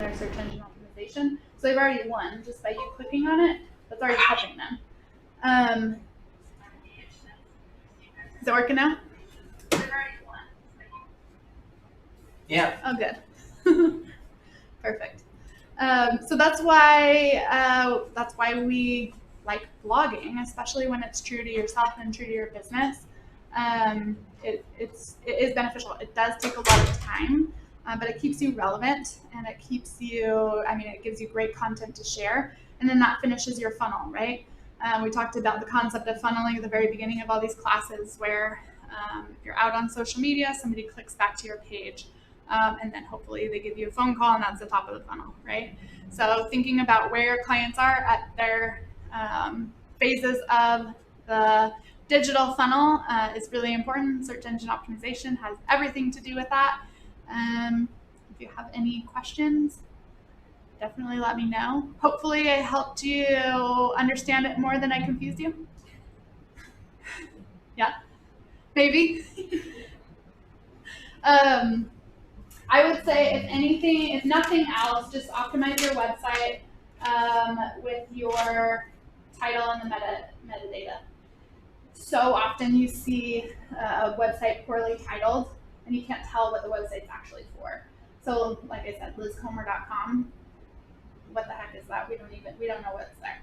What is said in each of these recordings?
their search engine optimization. So they've already won just by you clicking on it. That's already helping them. Is it working now? Yeah. Oh, good. Perfect. So that's why we like blogging, especially when it's true to yourself and true to your business. It is beneficial. It does take a lot of time, but it keeps you relevant, and it keeps you, it gives you great content to share, and then that finishes your funnel, right? We talked about the concept of funneling at the very beginning of all these classes, where if you're out on social media, somebody clicks back to your page, and then hopefully they give you a phone call, and that's the top of the funnel, right? So thinking about where your clients are at their phases of the digital funnel is really important. Search engine optimization has everything to do with that. If you have any questions, definitely let me know. Hopefully I helped you understand it more than I confused you. Yeah, maybe. I would say, if nothing else, just optimize your website with your title and the metadata. So often you see a website poorly titled, and you can't tell what the website's actually for. So, like I said, lizcomer.com. What the heck is that? We don't know what's there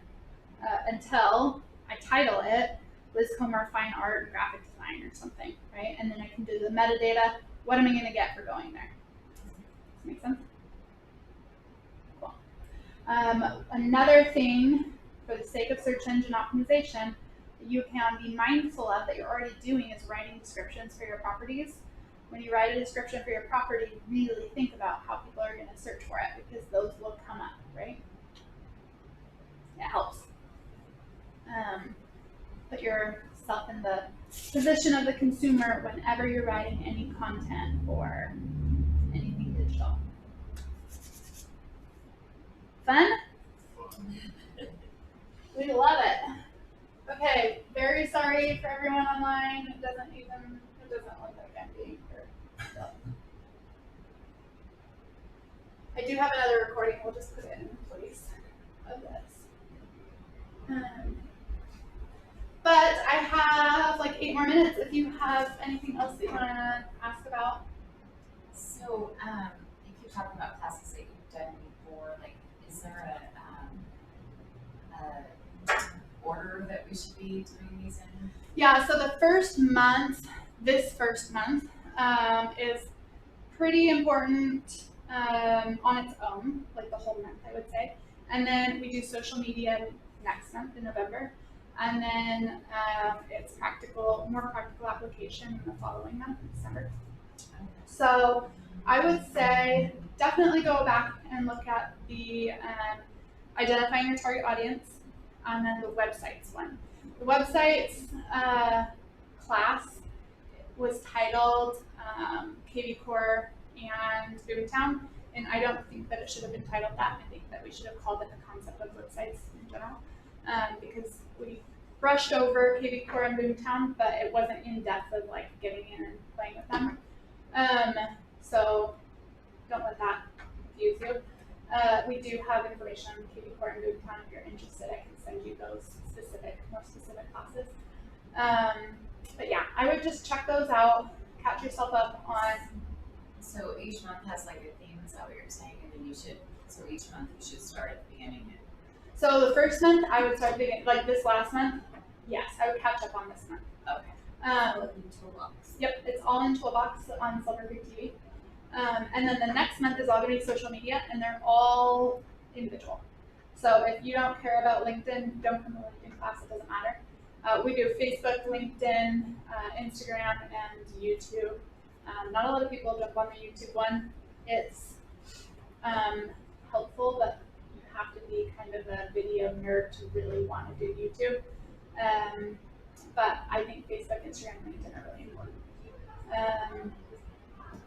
until I title it Liz Comer Fine Art Graphic Design or something, right? And then I can do the metadata. What am I going to get for going there? Does that make sense? Cool. Another thing, for the sake of search engine optimization, that you can be mindful of that you're already doing is writing descriptions for your properties. When you write a description for your property, really think about how people are going to search for it, because those will come up, right? It helps. Put yourself in the position of the consumer whenever you're writing any content or anything digital. Fun? We love it. Okay, very sorry for everyone online. It doesn't look like I'm being heard. I do have another recording. We'll just put it in place of this. But I have like 8 more minutes if you have anything else that you want to ask about. So, you keep talking about classes that you've done before. Like, is there a order that we should be doing these in? Yeah, so the first month, this first month, is pretty important on its own, like the whole month, I would say. And then we do social media next month in November. And then it's more practical application in the following month, in December. So I would say definitely go back and look at the identifying your target audience, and then the websites one. The websites class was titled KV Core and Boomtown, and I don't think that it should have been titled that. I think that we should have called it the concept of websites in general, because we brushed over KV Core and Boomtown, but it wasn't in depth of like getting in and playing with them. So don't let that confuse you. We do have information on KV Core and Boomtown. If you're interested, I can send you those more specific classes. But yeah, I would just check those out, catch yourself up on. So each month has like a theme, is that what you're saying? And then so each month you should start at the beginning. So the first month I would start beginning, like this last month, yes, I would catch up on this month. Okay. Toolbox. Yep, it's all in Toolbox on Silver Creek TV. And then the next month is all going to be social media, and they're all individual. So if you don't care about LinkedIn, don't come to the LinkedIn class, it doesn't matter. We do Facebook, LinkedIn, Instagram, and YouTube. Not a lot of people jump on the YouTube one. It's helpful, but you have to be kind of a video nerd to really want to do YouTube. But I think Facebook, Instagram, and LinkedIn are really important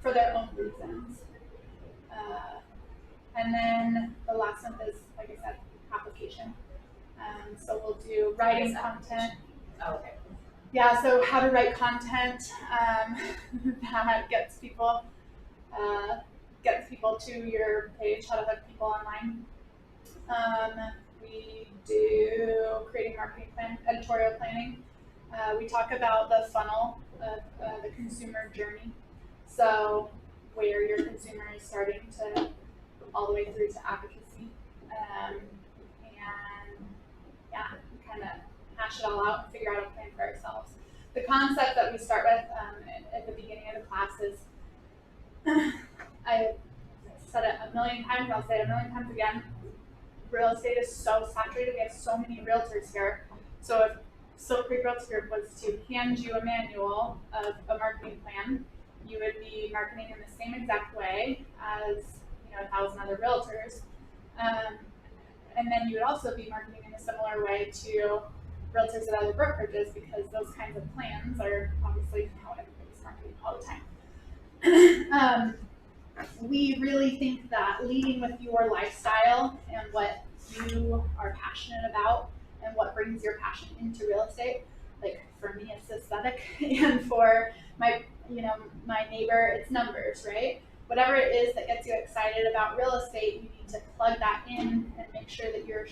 for their own reasons. And then the last one is, like I said, application. So we'll do writing content. Oh, okay. Yeah, so how to write content that gets people to your page, how to hook We do creating marketing plan, editorial planning. We talk about the funnel of the consumer journey. So where your consumer is starting to all the way through to advocacy. And yeah, kind of hash it all out and figure out a plan for ourselves. The concept that we start with at the beginning of the class is, I said it a million times, I'll say it a million times again, real estate is so saturated, we have so many realtors here. So if Silk Creek Realty Group was to hand you a manual of a marketing plan, you would be marketing in the same exact way as 1,000 other realtors. And then you would also be marketing in a similar way to realtors at other brokerages, because those kinds of plans are obviously how everybody's marketing all the time. We really think that leading with your lifestyle and what you are passionate about and what brings your passion into real estate, like for me it's aesthetic, and for my neighbor it's numbers, right? Whatever it is that gets you excited about real estate, you need to plug that in and make sure that your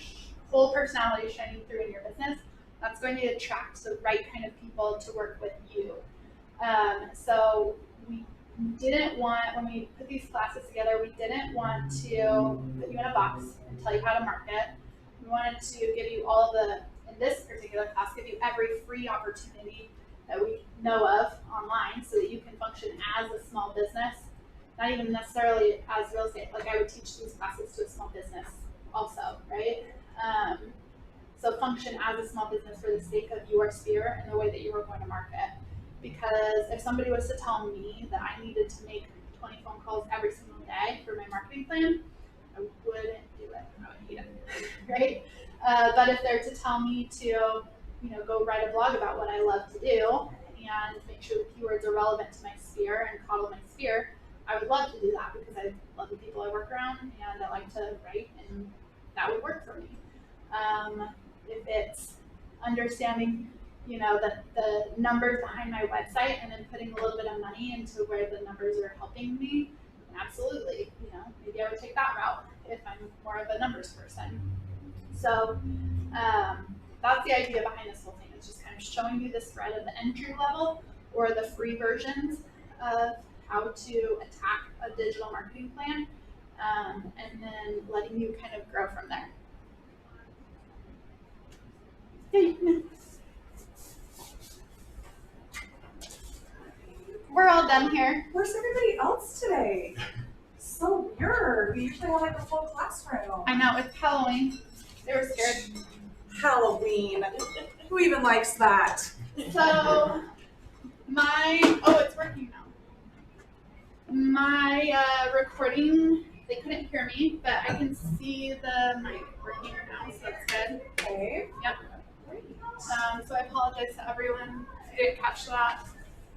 whole personality is shining through in your business. That's going to attract the right kind of people to work with you. So we didn't want, when we put these classes together, we didn't want to put you in a box and tell you how to market. We wanted to give you all in this particular class, give you every free opportunity that we know of online so that you can function as a small business. Not even necessarily as real estate, like I would teach these classes to a small business also, right? So function as a small business for the sake of your sphere and the way that you were going to market. Because if somebody was to tell me that I needed to make 20 phone calls every single day for my marketing plan, I wouldn't do it. I would hate it, right? But if they're to tell me to, go write a blog about what I love to do and make sure the keywords are relevant to my sphere and coddle my sphere, I would love to do that because I love the people I work around and I like to write, and that would work for me. If it's understanding, the numbers behind my website and then putting a little bit of money into where the numbers are helping me, absolutely, maybe I would take that route if I'm more of a numbers person. So that's the idea behind this whole thing. It's just kind of showing you the spread of the entry level or the free versions of how to attack a digital marketing plan, and then letting you kind of grow from there. We're all done here. Where's everybody else today? So weird. We usually have like a full classroom. I know, it's Halloween. They were scared. Halloween. Who even likes that? So it's working now. My recording, they couldn't hear me, but I can see the mic working now, so that's good. Okay. Yep. So I apologize to everyone. I didn't catch that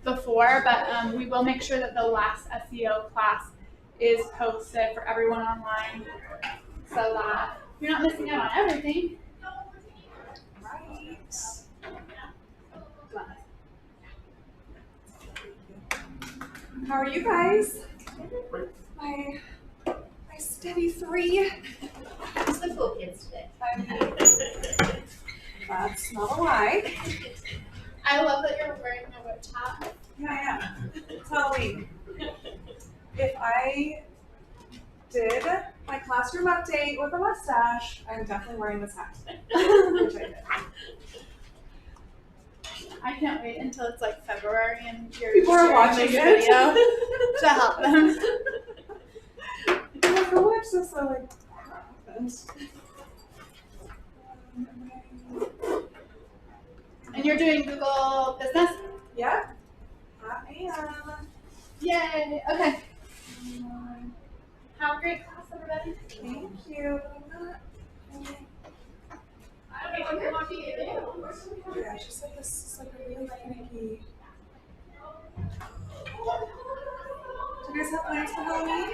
before, but we will make sure that the last SEO class is posted for everyone online so that you're not missing out on everything. Right. How are you guys? My steady 3. Who's the cool kids today? That's not a lie. I love that you're wearing a witch hat. Yeah, I am. It's Halloween. If I did my classroom update with a mustache, I'm definitely wearing this hat. Which I did. I can't wait until it's like February and you're People are watching this it. video to help them. I'm like, go watch this. I'm like, And you're doing Google Business? yeah, I am. Yay! Okay. Have a great class, everybody. Thank you. I don't know what you want me to do. Yeah, she said this is like a really finicky. Do you guys have plans for Halloween?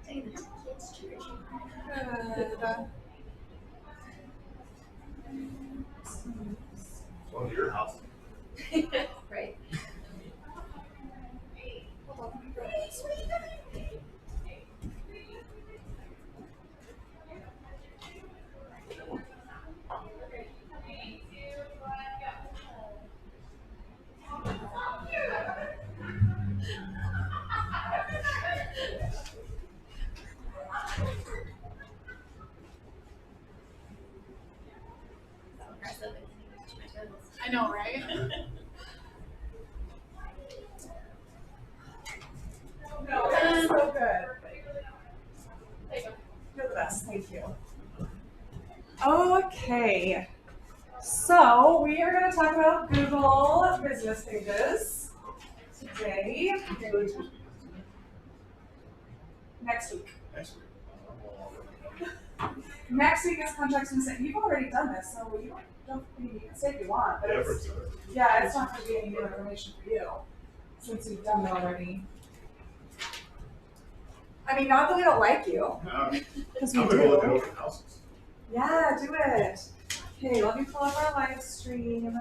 Taking the kids to church. Good. Going to your house. Right. Hold on. Yes, thank you. Okay, so we are going to talk about Google business pages today. Next week. Next week is contracts and you've already done this, so you don't think you can say if you want, but it's, yeah, it's not going to be any new information for you since you've done it already. I mean, not that we don't like you, because we do. Yeah, do it. Okay, let me pull up our live stream.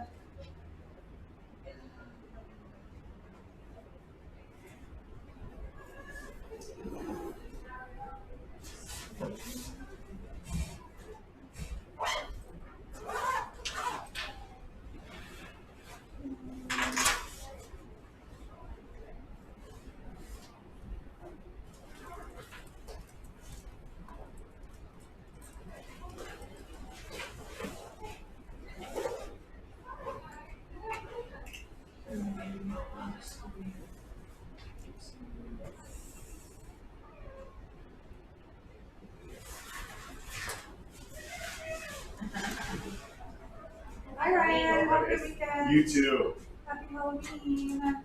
Hi Ryan, have a good weekend. You too. Happy Halloween.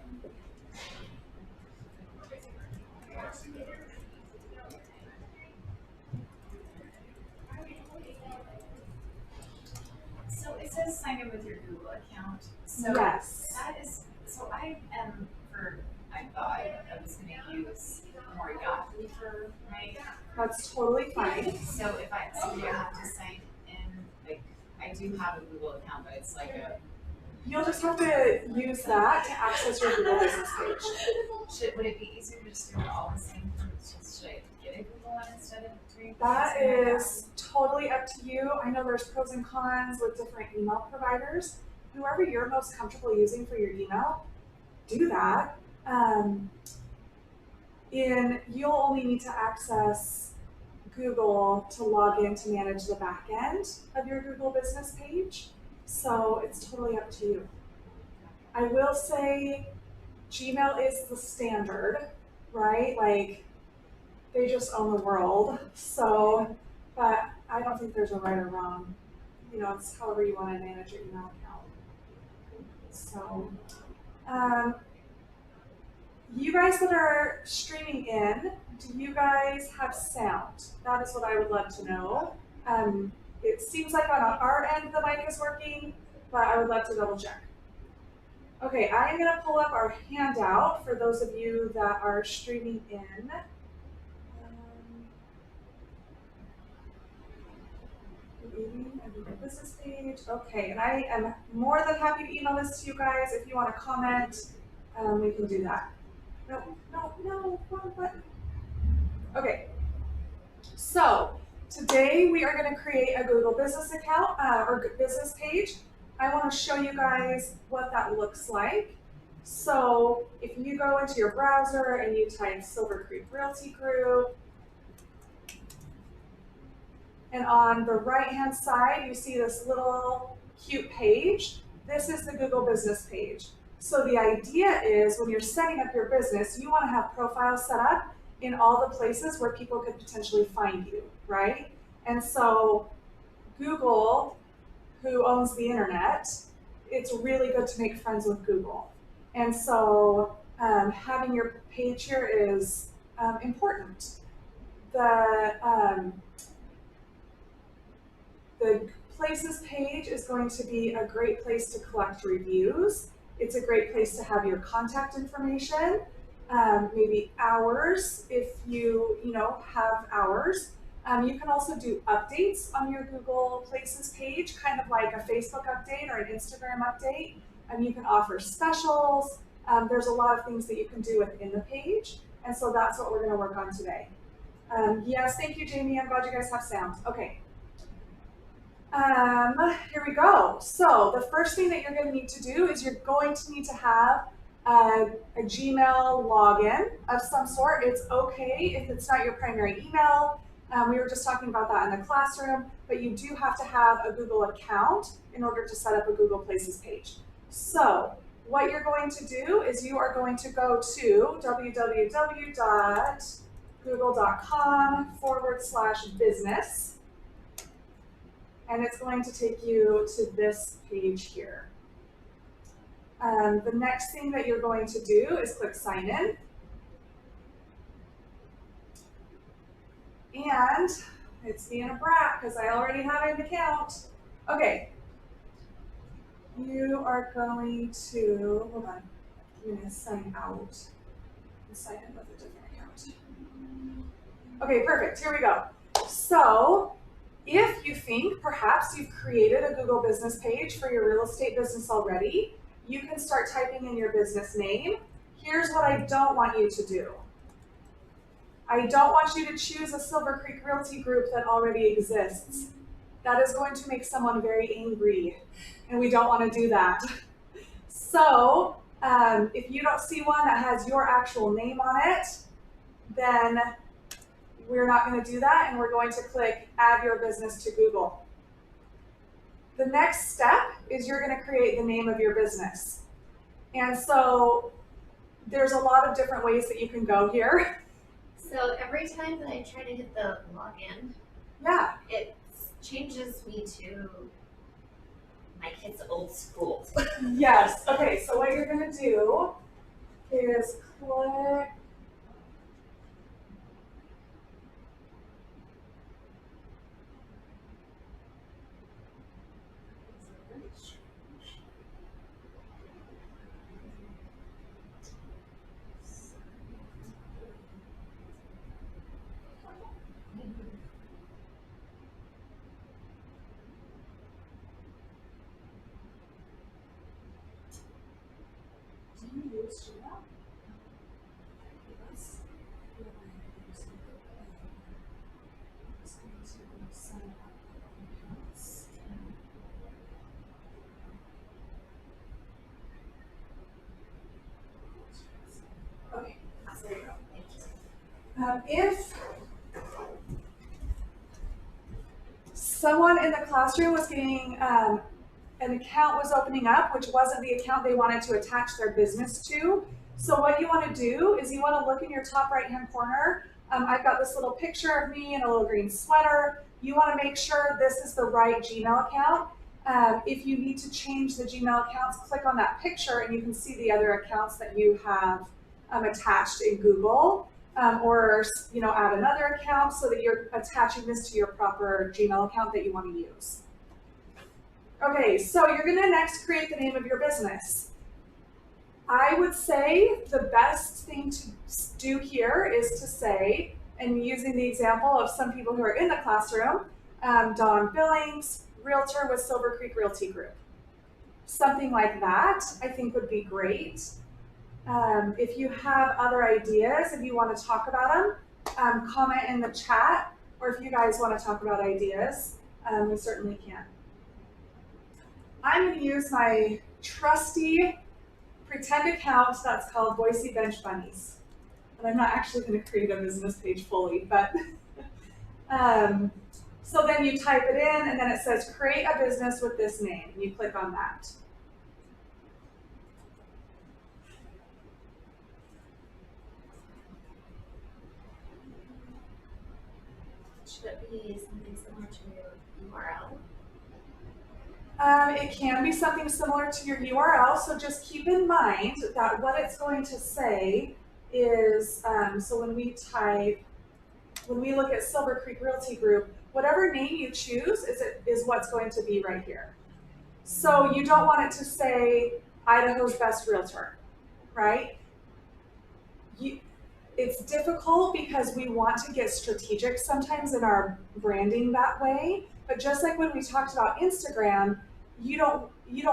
So it says sign in with your Google account. So Yes. that is, so I am I thought I was gonna use more Yahoo for my, That's totally fine. so if I have to sign in, like, I do have a Google account, but it's like a, You'll just have to use that to access your Google business page. would it be easier to just do it all the same? Should I get a Google one instead of doing? That is totally up to you. I know there's pros and cons with different email providers. Whoever you're most comfortable using for your email, do that. You'll only need to access Google to log in to manage the back end of your Google business page. So it's totally up to you. I will say Gmail is the standard, right? Like, they just own the world. So, but I don't think there's a right or wrong. You know, it's however you want to manage your email account. So, you guys that are streaming in, do you guys have sound? That is what I would love to know. It seems like on our end the mic is working, but I would love to double check. Okay, I am gonna pull up our handout for those of you that are streaming in. Business page. Okay, and I am more than happy to email this to you guys. If you want to comment, we can do that. No, wrong button. Okay, so today we are going to create a Google business account or business page. I want to show you guys what that looks like. So if you go into your browser and you type Silver Creek Realty Group, and on the right-hand side, you see this little cute page. This is the Google business page. So the idea is when you're setting up your business, you want to have profiles set up in all the places where people could potentially find you, right? And so Google, who owns the internet, it's really good to make friends with Google. And so having your page here is important. The places page is going to be a great place to collect reviews. It's a great place to have your contact information, maybe hours if you have hours. You can also do updates on your Google Places page, kind of like a Facebook update or an Instagram update. You can offer specials. There's a lot of things that you can do within the page. And so that's what we're going to work on today. Yes, thank you, Jamie. I'm glad you guys have sound. Okay. Here we go. So the first thing that you're going to need to do is you're going to need to have a Gmail login of some sort. It's okay if it's not your primary email. We were just talking about that in the classroom, but you do have to have a Google account in order to set up a Google Places page. So what you're going to do is you are going to go to google.com/business. And it's going to take you to this page here. The next thing that you're going to do is click sign in. And it's being a brat because I already have an account. Okay. You are going to, hold on, I'm going to sign out and sign in with a different account. Okay, perfect. Here we go. So, if you think perhaps you've created a Google business page for your real estate business already, you can start typing in your business name. Here's what I don't want you to do. I don't want you to choose a Silver Creek Realty group that already exists. That is going to make someone very angry, and we don't want to do that. So, if you don't see one that has your actual name on it, then we're not going to do that, and we're going to click Add Your Business to Google. The next step is you're going to create the name of your business. And so there's a lot of different ways that you can go here. So every time that I try to hit the login, Yeah. it changes me to my kid's old school. Yes. Okay, so what you're going to do is click. Do you use Gmail? Yes. Just going to sign up accounts. Okay, there you go. If someone in the classroom was getting an account was opening up, which wasn't the account they wanted to attach their business to. So what you want to do is you want to look in your top right-hand corner. I've got this little picture of me in a little green sweater. You want to make sure this is the right Gmail account. If you need to change the Gmail accounts, click on that picture and you can see the other accounts that you have attached in Google. Or add another account so that you're attaching this to your proper Gmail account that you want to use. Okay, so you're going to next create the name of your business. I would say the best thing to do here is to say, and using the example of some people who are in the classroom, Dawn Billings, Realtor with Silver Creek Realty Group. Something like that I think would be great. If you have other ideas, if you want to talk about them, comment in the chat, or if you guys want to talk about ideas, we certainly can. I'm going to use my trusty pretend account that's called Boise Bench Bunnies. And I'm not actually going to create a business page fully, but so then you type it in and then it says create a business with this name, and you click on that. Should it be something similar to your URL? It can be something similar to your URL, so just keep in mind that what it's going to say is, so when we look at Silver Creek Realty Group, whatever name you choose is what's going to be right here. So you don't want it to say Idaho's Best Realtor, right? It's difficult because we want to get strategic sometimes in our branding that way, but just like when we talked about Instagram, you don't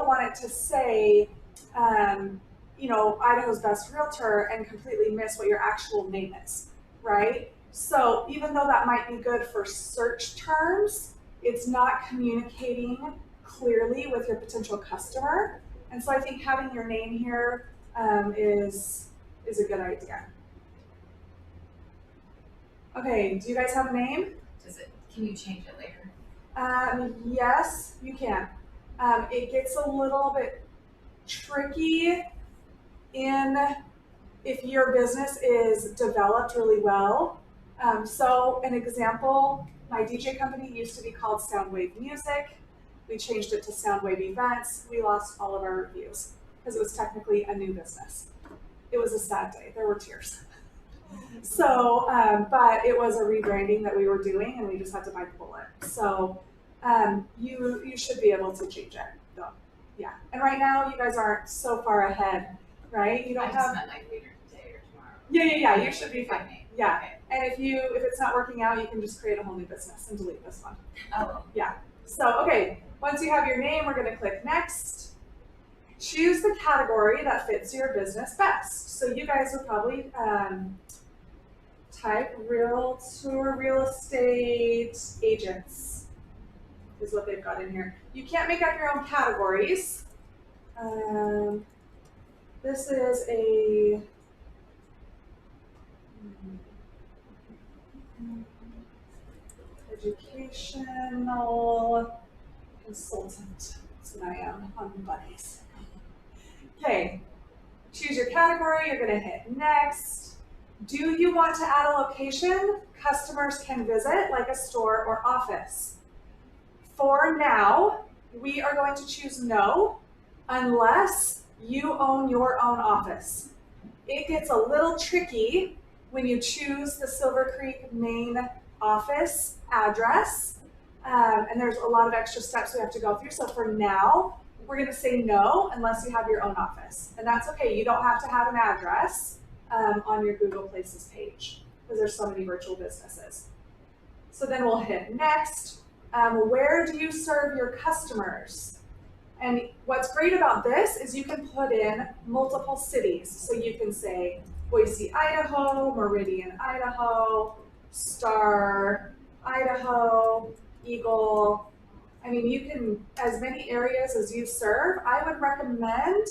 want it to say, Idaho's Best Realtor and completely miss what your actual name is, right? So even though that might be good for search terms, it's not communicating clearly with your potential customer. And so I think having your name here is a good idea. Okay, do you guys have a name? Can you change it later? Yes, you can. It gets a little bit tricky if your business is developed really well So an example, my DJ company used to be called Soundwave Music. We changed it to Soundwave Events. We lost all of our reviews because it was technically a new business. It was a sad day. There were tears. So, but it was a rebranding that we were doing, and we just had to bite the bullet. So, you should be able to change it, though. Yeah. And right now, you guys aren't so far ahead, right? You I don't just have. meant like later today or tomorrow. Yeah. You should be fine. Okay. Yeah. Okay. And if it's not working out, you can just create a whole new business and delete this one. Oh. Yeah. So, okay. Once you have your name, we're going to click next. Choose the category that fits your business best. So you guys would probably type realtor, real estate agents is what they've got in here. You can't make up your own categories. This is a educational consultant. That's what I am on Buddies. Okay, choose your category. You're going to hit next. Do you want to add a location customers can visit, like a store or office? For now, we are going to choose no, unless you own your own office. It gets a little tricky when you choose the Silver Creek main office address, and there's a lot of extra steps we have to go through. So for now, we're going to say no unless you have your own office, and that's okay. You don't have to have an address on your Google Places page because there's so many virtual businesses. So then we'll hit next. Where do you serve your customers? And what's great about this is you can put in multiple cities. So you can say Boise, Idaho, Meridian, Idaho, Star, Idaho, Eagle. I mean, you can, as many areas as you serve. I would recommend,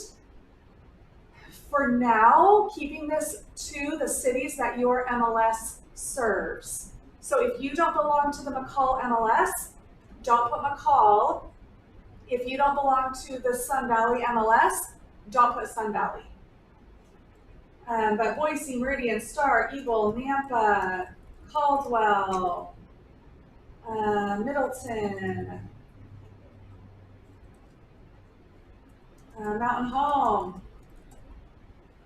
for now, keeping this to the cities that your MLS serves. So if you don't belong to the McCall MLS, don't put McCall. If you don't belong to the Sun Valley MLS, don't put Sun Valley. But Boise, Meridian, Star, Eagle, Nampa, Caldwell, Middleton, Mountain Home.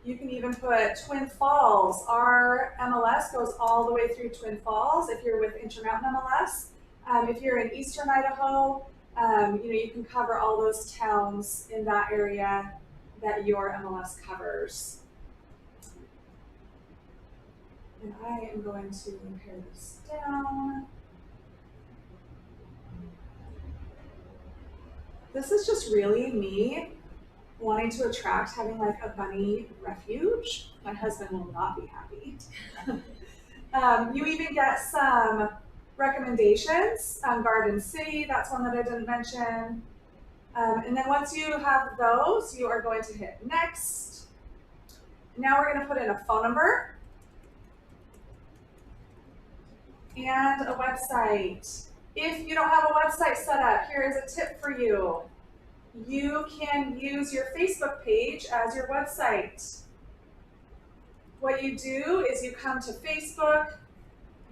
You can even put Twin Falls. Our MLS goes all the way through Twin Falls if you're with Intermountain MLS. If you're in Eastern Idaho, you can cover all those towns in that area that your MLS covers. And I am going to pare this down. This is just really me wanting to attract having like a bunny refuge. My husband will not be happy. You even get some recommendations. Garden City, that's one that I didn't mention. And then once you have those, you are going to hit next. Now we're going to put in a phone number and a website. If you don't have a website set up, here is a tip for you. You can use your Facebook page as your website. What you do is you come to Facebook,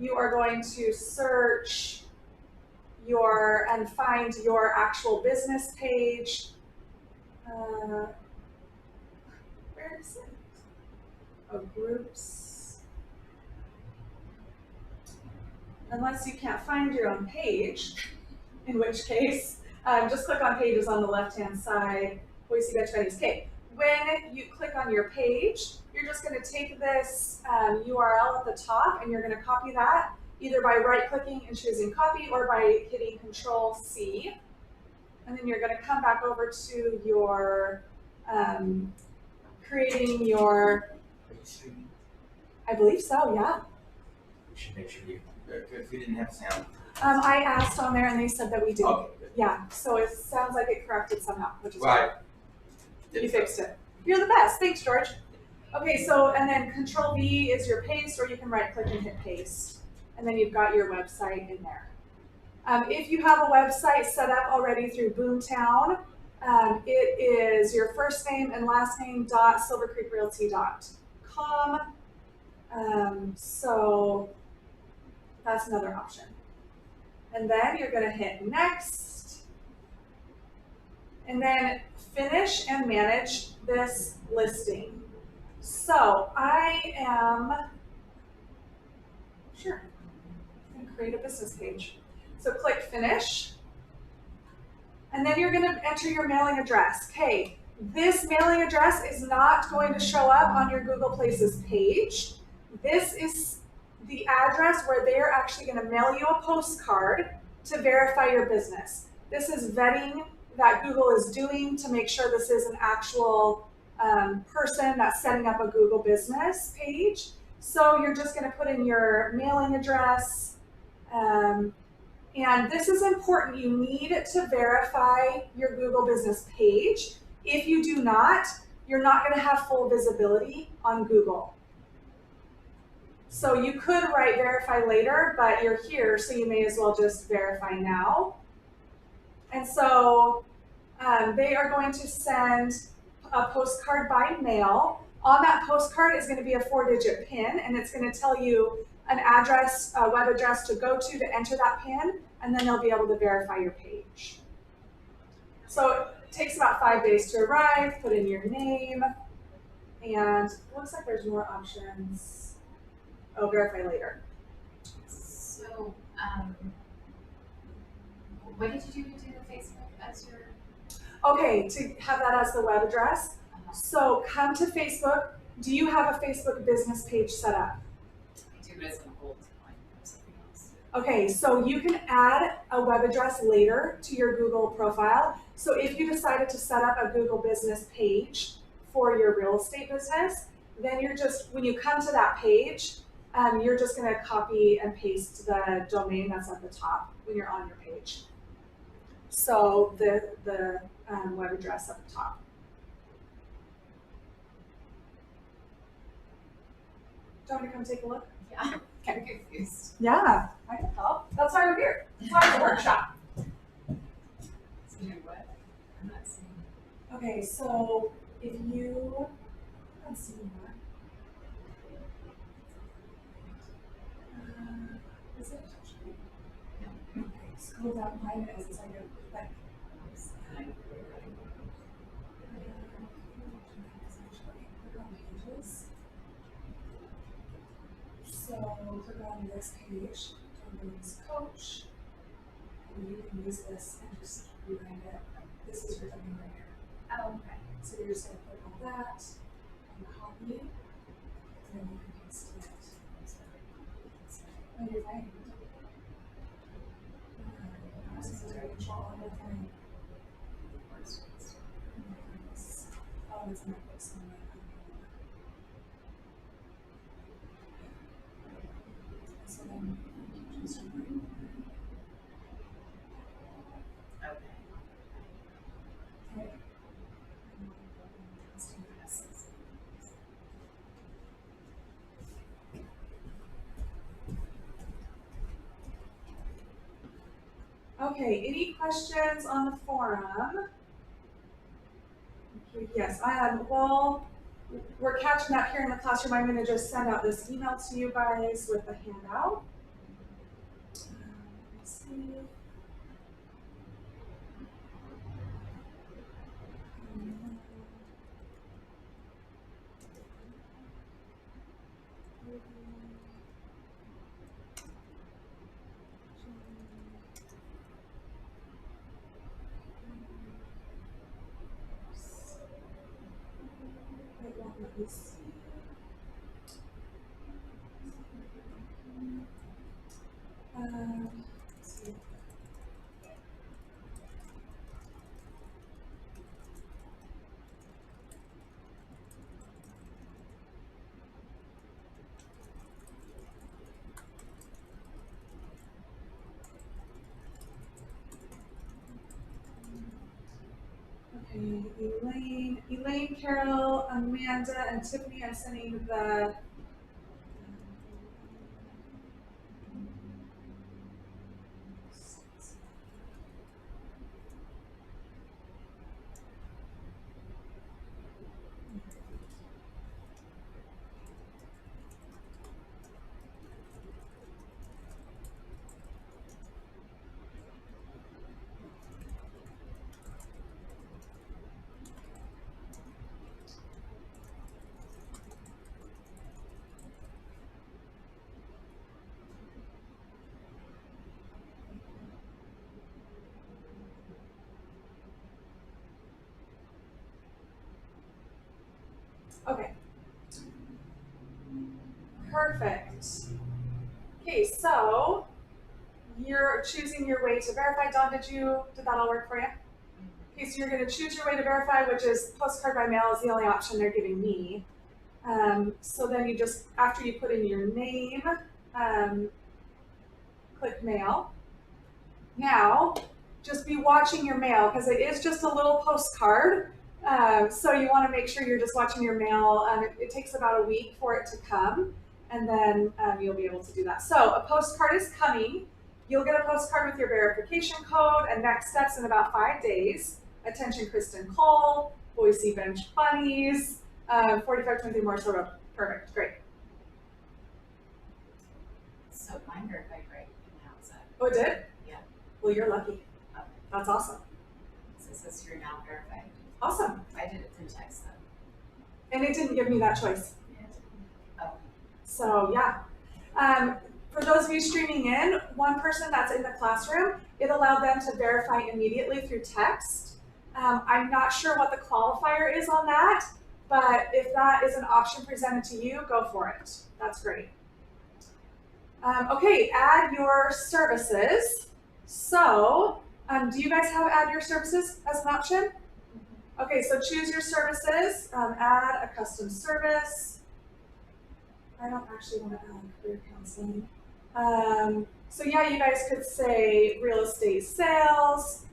you are going to search and find your actual business page. Where is it? Oh, groups. Unless you can't find your own page, in which case, just click on pages on the left-hand side. Boise Bench Venues. Okay, when you click on your page, you're just going to take this URL at the top and you're going to copy that either by right-clicking and choosing copy or by hitting Control-C. And then you're going to come back over to your creating your, I believe so, yeah. We should make sure if we didn't have sound. I asked on there and they said that we do. Okay, good. Yeah, so it sounds like it corrected somehow, which is Right. great. You fixed it. You're the best. Thanks, George. Okay, so and then Control-V is your paste, or you can right-click and hit paste. And then you've got your website in there. If you have a website set up already through Boomtown, it is your first name and last name .silvercreekrealty.com. So That's another option. And then you're gonna hit next. And then finish and manage this listing. So I am, sure, I'm gonna create a business page. So click finish. And then you're gonna enter your mailing address. Okay, this mailing address is not going to show up on your Google Places page. This is the address where they're actually gonna mail you a postcard to verify your business. This is vetting that Google is doing to make sure this is an actual person that's setting up a Google business page. So you're just gonna put in your mailing address, and this is important. You need to verify your Google business page. If you do not, you're not going to have full visibility on Google. So you could write verify later, but you're here, so you may as well just verify now. And so they are going to send a postcard by mail. On that postcard is going to be a 4-digit PIN, and it's going to tell you an address, a web address to go to enter that PIN, and then they'll be able to verify your page. So it takes about 5 days to arrive. Put in your name, and it looks like there's more options. Oh, verify later. So, what did you do to do the Facebook as your? Okay, to have that as the web address. So come to Facebook. Do you have a Facebook business page set up? I do, but it's an old one or something else. Okay, so you can add a web address later to your Google profile. So if you decided to set up a Google business page for your real estate business, then you're just, when you come to that page, you're just gonna copy and paste the domain that's at the top when you're on your page. So the web address at the top. Do you want me to come take a look? Yeah, I'm confused. Yeah, I can help. That's why we're here. That's why it's a workshop. So you know what? I'm not seeing. Okay, so if you, let's see more. Is it touchscreen? No. Okay, scroll down. Mine is. It's like a click. Click on pages. So click on this page, Domains Coach, and you can use this and just rebrand it. This is your domain right here. Oh, okay. So you're just going to click on that and copy, and then you can paste it. Oh, you're fine. This is very control on the thing. Oh, it's not fixed on my So then you can just Okay. okay. Okay, any questions on the forum? Okay, yes, well, we're catching up here in the classroom. I'm going to just send out this email to you guys with the handout. Let's see. Let me see. Let's see. Okay, Elaine, Carol, Amanda, and Tiffany, I'm sending the Okay. Perfect. Okay, so you're choosing your way to verify. Dawn, did that all work for you? Okay, so you're going to choose your way to verify, which is postcard by mail is the only option they're giving me. So then you just, after you put in your name, click mail. Now, just be watching your mail because it is just a little postcard. So you want to make sure you're just watching your mail. It takes about a week for it to come, and then you'll be able to do that. So a postcard is coming. You'll get a postcard with your verification code and next steps in about 5 days. Attention, Kristen Cole, Boise Bench Bunnies, 4523 Morris Road. Perfect, great. So mine verified right now, is that? Oh, it did? Yeah. Well, you're lucky. Okay. That's awesome. So it says you're now verified. Awesome. I did it through text though. And it didn't give me that choice. Yeah. Oh. So yeah. For those of you streaming in, one person that's in the classroom, it allowed them to verify immediately through text. I'm not sure what the qualifier is on that, but if that is an option presented to you, go for it. That's great. Okay, add your services. So, do you guys have add your services as an option? Okay, so choose your services, add a custom service. I don't actually want to add career counseling. So yeah, you guys could say real estate sales,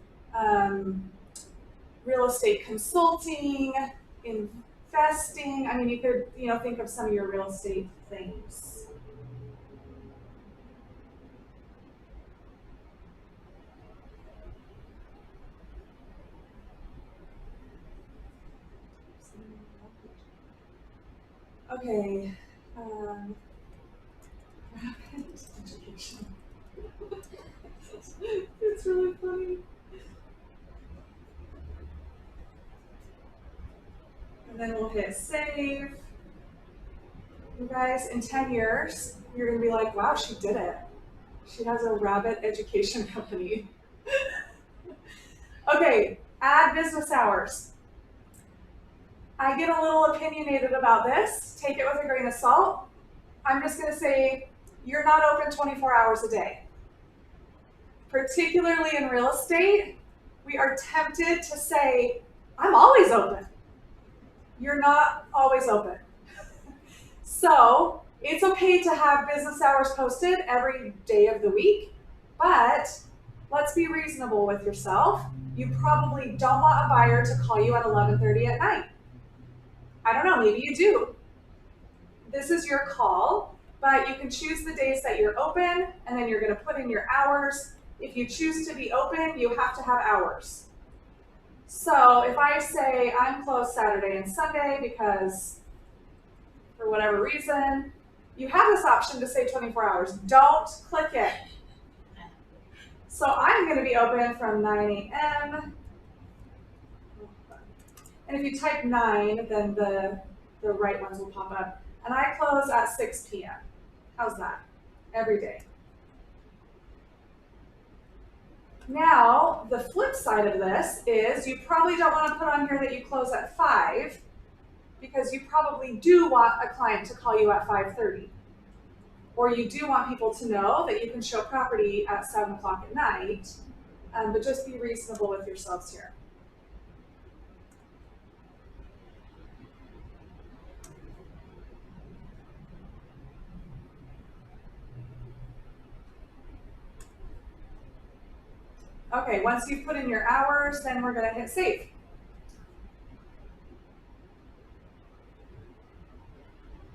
real estate consulting, investing. I mean, you could, think of some of your real estate things. Okay. Education. It's really funny. And then we'll hit save. You guys, in 10 years, you're gonna be like, wow, she did it. She has a rabbit education company. Okay, add business hours. I get a little opinionated about this. Take it with a grain of salt. I'm just gonna say, you're not open 24 hours a day. Particularly in real estate, we are tempted to say, I'm always open. You're not always open. So it's okay to have business hours posted every day of the week, but let's be reasonable with yourself. You probably don't want a buyer to call you at 11:30 at night. I don't know, maybe you do. This is your call, but you can choose the days that you're open, and then you're gonna put in your hours. If you choose to be open, you have to have hours. So if I say I'm closed Saturday and Sunday because for whatever reason, you have this option to say 24 hours. Don't click it. So I'm gonna be open from 9 a.m. And if you type 9, then the right ones will pop up. And I close at 6 p.m. How's that? Every day. Now, the flip side of this is you probably don't want to put on here that you close at 5 because you probably do want a client to call you at 5:30. Or you do want people to know that you can show property at 7 o'clock at night, but just be reasonable with yourselves here. Okay, once you've put in your hours, then we're gonna hit save.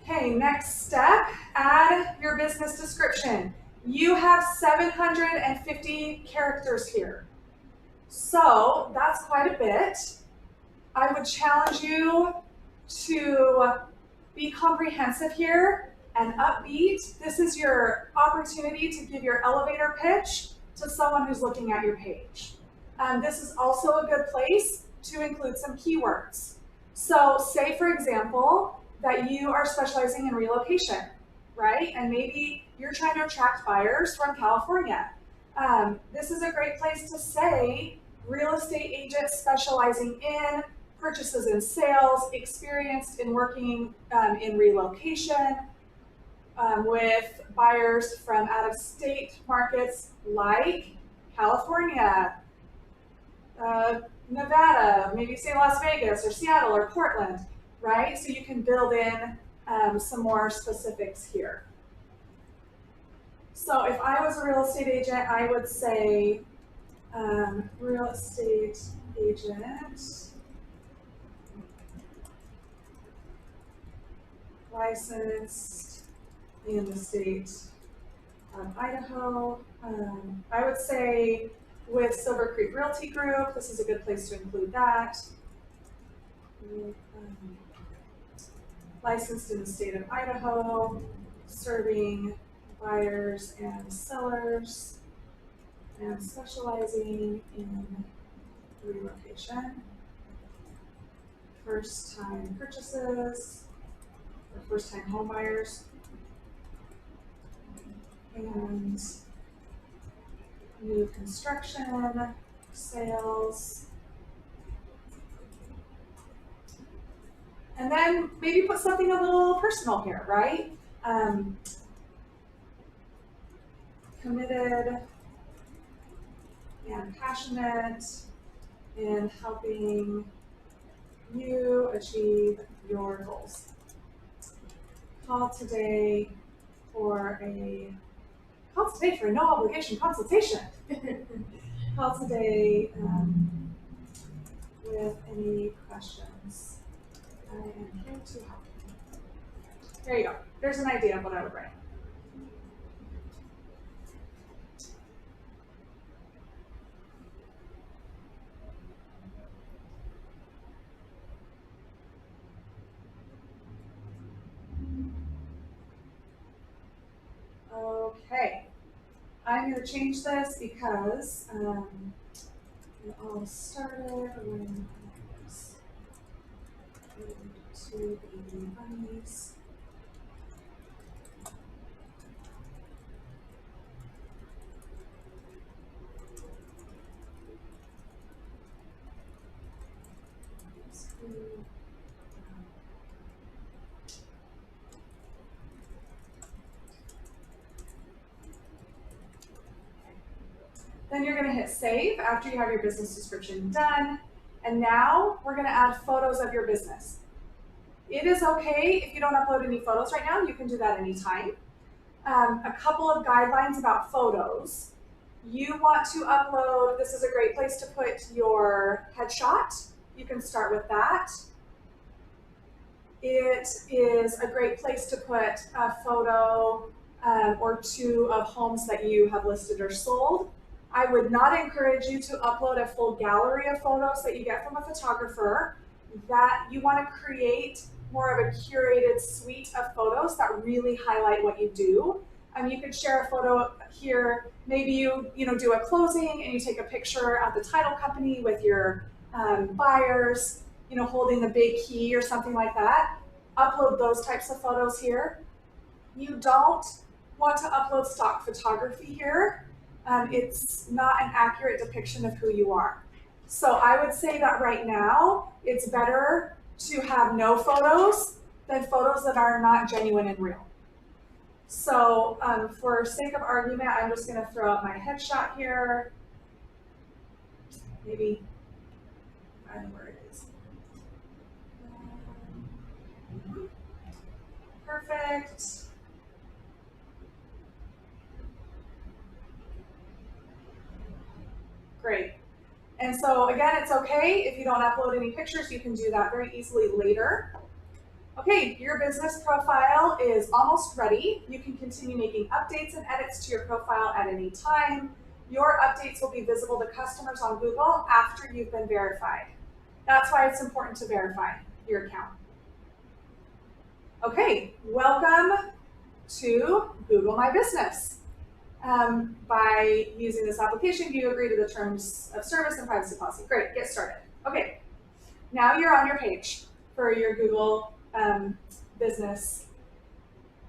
Okay, next step, add your business description. You have 750 characters here. So that's quite a bit. I would challenge you to be comprehensive here and upbeat. This is your opportunity to give your elevator pitch to someone who's looking at your page. This is also a good place to include some keywords. So say, for example, that you are specializing in relocation, right? And maybe you're trying to attract buyers from California. This is a great place to say real estate agent specializing in purchases and sales, experienced in working in relocation with buyers from out-of-state markets like California, Nevada, maybe say Las Vegas or Seattle or Portland, right? So you can build in some more specifics here. So if I was a real estate agent, I would say real estate agent, licensed in the state of Idaho. I would say with Silver Creek Realty Group, this is a good place to include that. Licensed in the state of Idaho, serving buyers and sellers, and specializing in relocation, first-time purchases, or first-time home buyers, and new construction, sales, and then maybe put something a little personal here, right? Committed and passionate in helping you achieve your goals. Call today for a no obligation consultation. Call today with any questions. I am here to help. There you go. There's an idea of what I would write. Okay, I'm going to change this because it all started when I was two baby bunnies. Then you're going to hit save after you have your business description done. And now we're going to add photos of your business. It is okay if you don't upload any photos right now. You can do that anytime. A couple of guidelines about photos. You want to upload, this is a great place to put your headshot. You can start with that. It is a great place to put a photo or two of homes that you have listed or sold. I would not encourage you to upload a full gallery of photos that you get from a photographer. That you want to create more of a curated suite of photos that really highlight what you do. You could share a photo here. Maybe you do a closing and you take a picture at the title company with your buyers, holding the big key or something like that. Upload those types of photos here. You don't want to upload stock photography here. It's not an accurate depiction of who you are. So I would say that right now, it's better to have no photos than photos that are not genuine and real. So for sake of argument, I'm just going to throw out my headshot here. Maybe, I don't know where it is. Perfect. Great. And so again, it's okay if you don't upload any pictures. You can do that very easily later. Okay, your business profile is almost ready. You can continue making updates and edits to your profile at any time. Your updates will be visible to customers on Google after you've been verified. That's why it's important to verify your account. Okay, welcome to Google My Business. By using this application, do you agree to the terms of service and privacy policy? Great, get started. Okay, now you're on your page for your Google business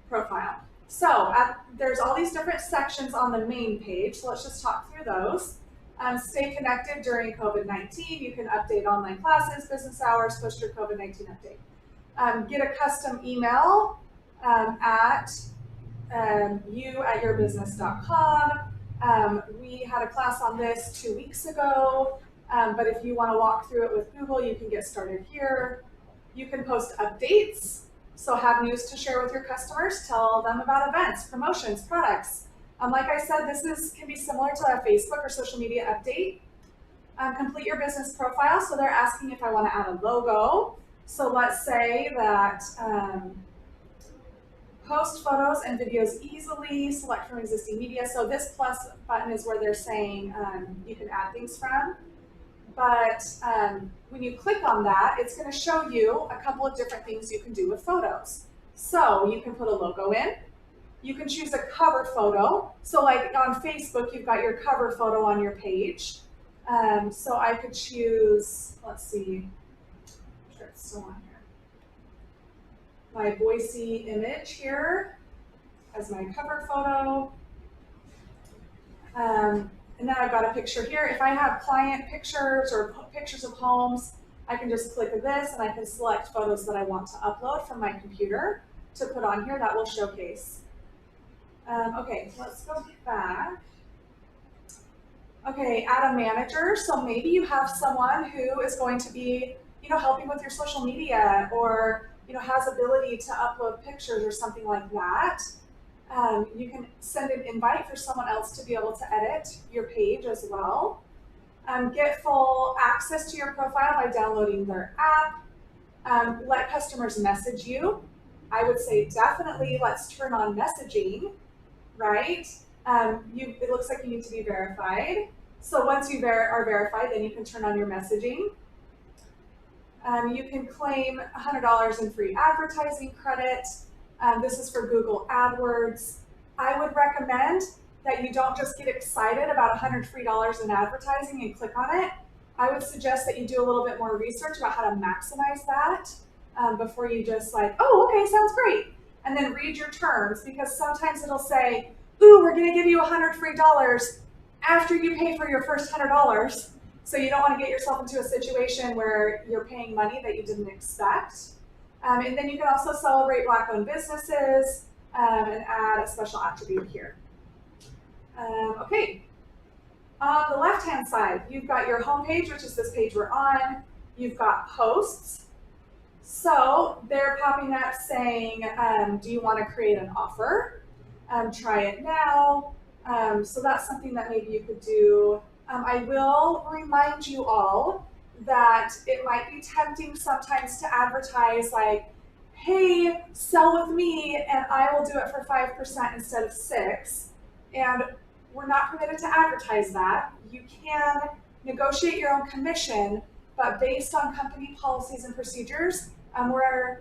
profile. So there's all these different sections on the main page, so let's just talk through those. Stay connected during COVID-19. You can update online classes, business hours, post your COVID-19 update. Get a custom email at you@yourbusiness.com. We had a class on this 2 weeks ago, but if you want to walk through it with Google, you can get started here. You can post updates, so have news to share with your customers, tell them about events, promotions, products. Like I said, this can be similar to a Facebook or social media update. Complete your business profile, so they're asking if I want to add a logo. So let's say that post photos and videos easily, select from existing media. So this plus button is where they're saying you can add things from. But when you click on that, it's going to show you a couple of different things you can do with photos. So you can put a logo in. You can choose a cover photo. So like on Facebook, you've got your cover photo on your page. So I could choose, let's see, I'm sure it's still on here. My Boise image here as my cover photo. And then I've got a picture here. If I have client pictures or pictures of homes, I can just click this and I can select photos that I want to upload from my computer to put on here. That will showcase. Okay, let's go back. Okay, add a manager. So maybe you have someone who is going to be, helping with your social media, or has ability to upload pictures or something like that. You can send an invite for someone else to be able to edit your page as well. Get full access to your profile by downloading their app. Let customers message you. I would say definitely let's turn on messaging, right? It looks like you need to be verified. So once you are verified, then you can turn on your messaging. You can claim $100 in free advertising credit. This is for Google AdWords. I would recommend that you don't just get excited about $100 free in advertising and click on it. I would suggest that you do a little bit more research about how to maximize that before you just oh, okay, sounds great. And then read your terms, because sometimes it'll say, ooh, we're gonna give you $100 free after you pay for your first $100. So you don't want to get yourself into a situation where you're paying money that you didn't expect. And then you can also celebrate Black-owned businesses and add a special attribute here. Okay, on the left-hand side, you've got your home page, which is this page we're on. You've got posts. So they're popping up saying, do you want to create an offer? Try it now. So that's something that maybe you could do. I will remind you all that it might be tempting sometimes to advertise hey, sell with me and I will do it for 5% instead of 6%. And we're not permitted to advertise that. You can negotiate your own commission, but based on company policies and procedures, we're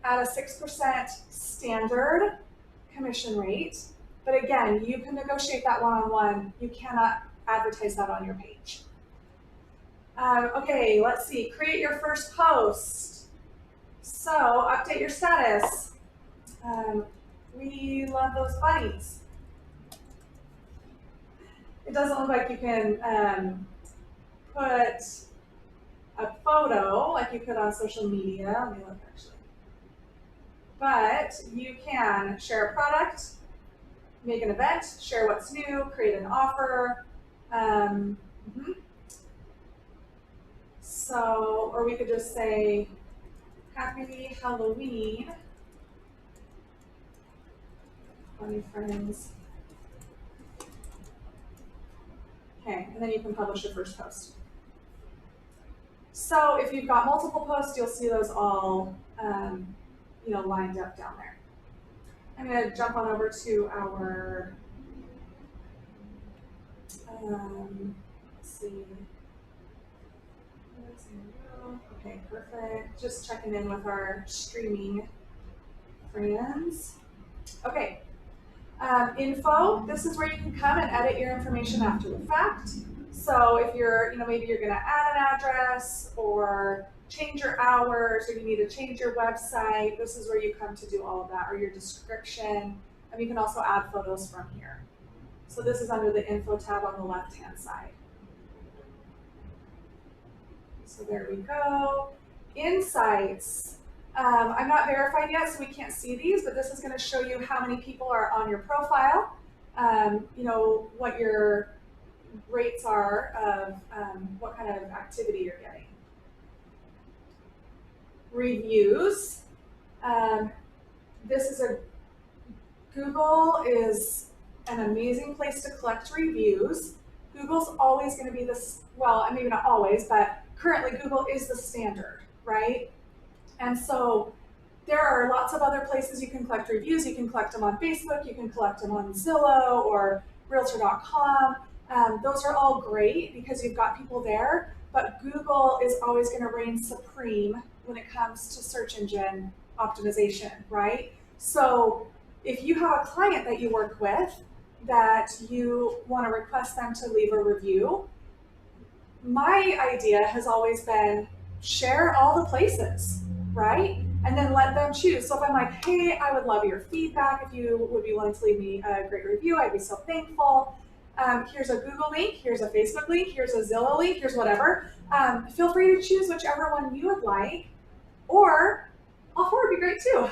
at a 6% standard commission rate. But again, you can negotiate that one-on-one. You cannot advertise that on your page. Okay, let's see. Create your first post. So update your status. We love those bunnies. It doesn't look like you can put a photo like you could on social media. Let me look actually. But you can share a product, make an event, share what's new, create an offer. So, or we could just say, happy Halloween, funny friends. Okay, and then you can publish your first post. So if you've got multiple posts, you'll see those all, lined up down there. I'm going to jump on over to our, let's see. Okay, perfect. Just checking in with our streaming friends. Okay. Info, this is where you can come and edit your information after the fact. So if you're, maybe you're going to add an address or change your hours, or you need to change your website, this is where you come to do all of that, or your description. And you can also add photos from here. So this is under the info tab on the left-hand side. So there we go. Insights. I'm not verified yet, so we can't see these, but this is going to show you how many people are on your profile, you know, what your rates are of what kind of activity you're getting. Reviews. Google is an amazing place to collect reviews. Google's always going to be this, well, maybe not always, but currently Google is the standard, right? And so there are lots of other places you can collect reviews. You can collect them on Facebook, you can collect them on Zillow or Realtor.com. Those are all great because you've got people there, but Google is always going to reign supreme when it comes to search engine optimization, right? So if you have a client that you work with that you want to request them to leave a review, my idea has always been share all the places, right? And then let them choose. So if I'm like, hey, I would love your feedback. If you would be willing to leave me a great review, I'd be so thankful. Here's a Google link, here's a Facebook link, here's a Zillow link, here's whatever. Feel free to choose whichever one you would like, or all four would be great too.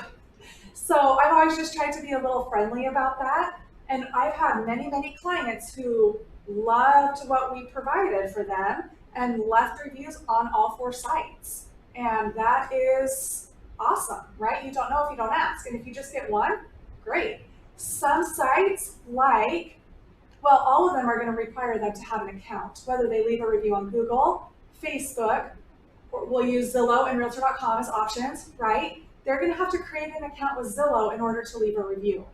So I've always just tried to be a little friendly about that. And I've had many, many clients who loved what we provided for them and left reviews on all four sites. And that is awesome, right? You don't know if you don't ask. And if you just get one, great. Some sites all of them are going to require them to have an account, whether they leave a review on Google, Facebook, or we'll use Zillow and Realtor.com as options, right? They're going to have to create an account with Zillow in order to leave a review.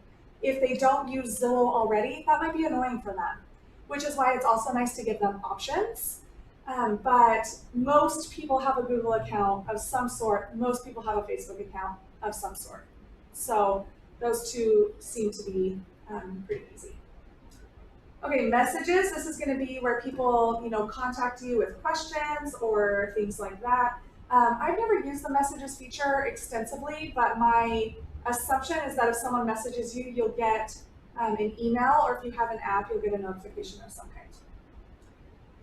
If they don't use Zillow already, that might be annoying for them, which is why it's also nice to give them options. But most people have a Google account of some sort. Most people have a Facebook account of some sort. So those two seem to be pretty easy. Okay, messages. This is going to be where people, contact you with questions or things like that. I've never used the messages feature extensively, but my assumption is that if someone messages you, you'll get an email, or if you have an app, you'll get a notification of some kind.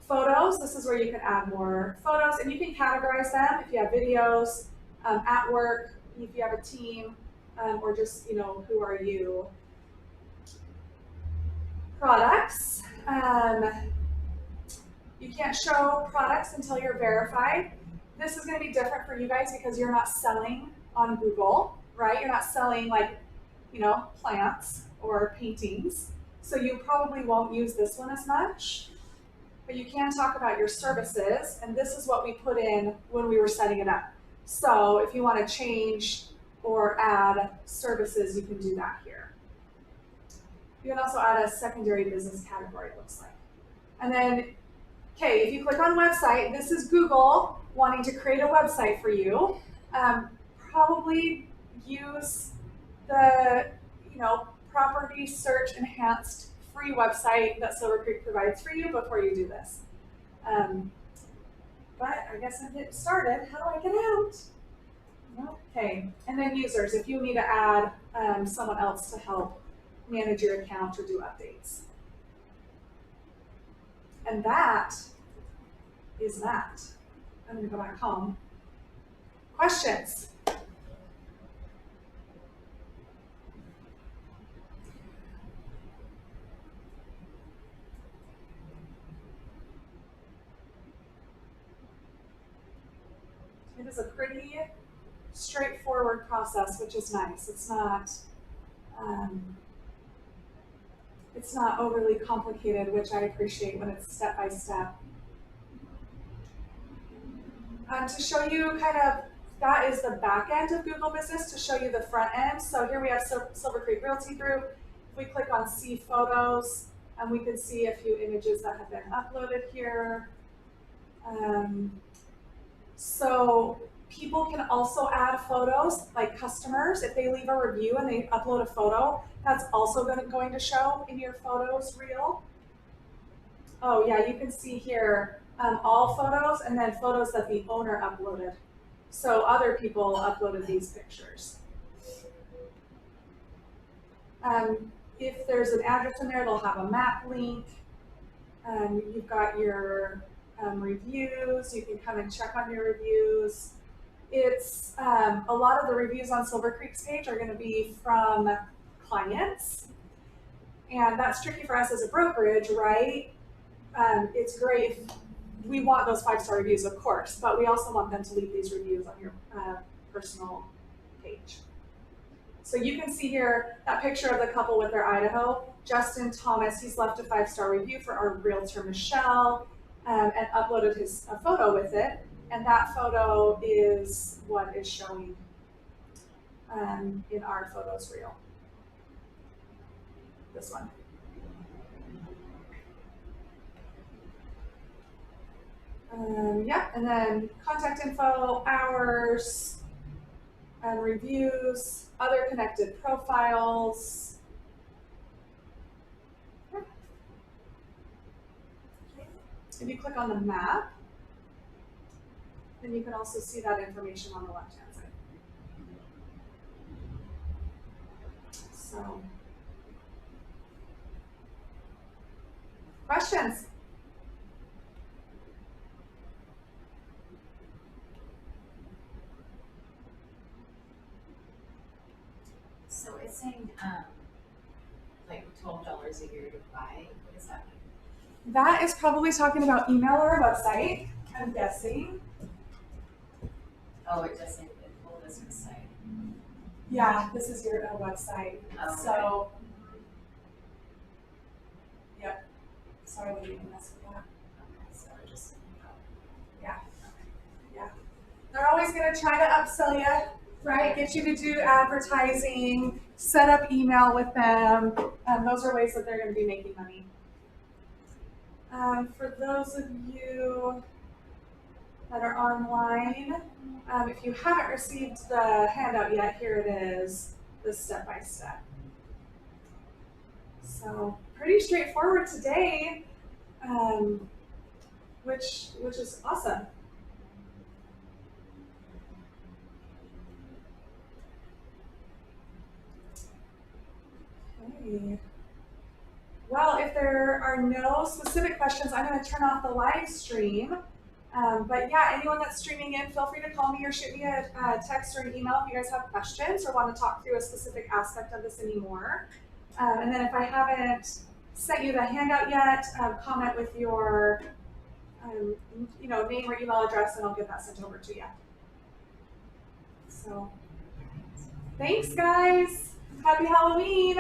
Photos. This is where you can add more photos, and you can categorize them if you have videos, at work, if you have a team, or just, who are you? Products. You can't show products until you're verified. This is going to be different for you guys because you're not selling on Google, right? You're not selling plants or paintings. So you probably won't use this one as much, but you can talk about your services. And this is what we put in when we were setting it up. So if you want to change or add services, you can do that here. You can also add a secondary business category, it looks like. And then, okay, if you click on website, this is Google wanting to create a website for you. Probably use the, property search enhanced free website that Silver Creek provides for you before you do this. But I guess I'm getting started. How do I get out? Okay, and then users, if you need to add someone else to help manage your account or do updates. And that is that. I'm going to go back home. Questions? It is a pretty straightforward process, which is nice. It's not overly complicated, which I appreciate when it's step by step. To show you that is the back end of Google Business, to show you the front end. So here we have Silver Creek Realty Group. If we click on See Photos, we can see a few images that have been uploaded here. So people can also add photos, like customers. If they leave a review and they upload a photo, that's also going to show in your photos reel. Oh yeah, you can see here all photos and then photos that the owner uploaded. So other people uploaded these pictures. If there's an address in there, they'll have a map link. You've got your reviews. You can come and check on your reviews. It's a lot of the reviews on Silver Creek's page are going to be from clients, and that's tricky for us as a brokerage, right? It's great if we want those 5-star reviews, of course, but we also want them to leave these reviews on your personal page. So you can see here that picture of the couple with their Idaho. Justin Thomas, he's left a 5-star review for our realtor Michelle, and uploaded a photo with it. And that photo is what is showing in our photos reel. This one. Yeah, and then contact info, hours, reviews, other connected profiles. If you click on the map, then you can also see that information on the left-hand side. So, questions? So it's saying, like $12 a year to buy, what does that mean? That is probably talking about email or website, I'm guessing. Oh, it does say the full business site. Yeah, this is your website. Oh, So, yep. Sorry, we didn't mess with that. Okay, so I just, Yeah. Yeah. They're always going to try to upsell you, right? Get you to do advertising, set up email with them. Those are ways that they're going to be making money. For those of you that are online, if you haven't received the handout yet, here it is, the step-by-step. So pretty straightforward today, which is awesome. Okay. Well, if there are no specific questions, I'm going to turn off the live stream. But yeah, anyone that's streaming in, feel free to call me or shoot me a text or an email if you guys have questions or want to talk through a specific aspect of this anymore. And then if I haven't sent you the handout yet, comment with your name or email address and I'll get that sent over to you. So thanks guys. Happy Halloween.